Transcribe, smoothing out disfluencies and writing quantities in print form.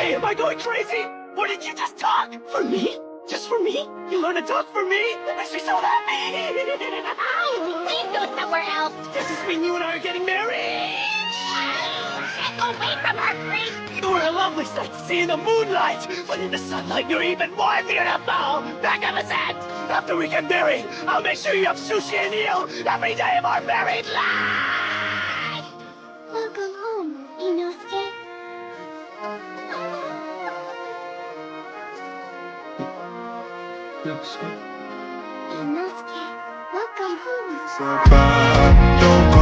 Hey, am I going crazy? Or did you just talk? For me? Just for me? You learn to talk for me? That makes me so happy! Please go somewhere else. Does this mean you and I are getting married? Get away from her, freak! You were a lovely sight to see in the moonlight, but in the sunlight you're even more beautiful! Back of his head! After we get married, I'll make sure you have sushi and eel every day of our married life! Welcome home, Inosuke. Inosuke. Inosuke, welcome home. Don't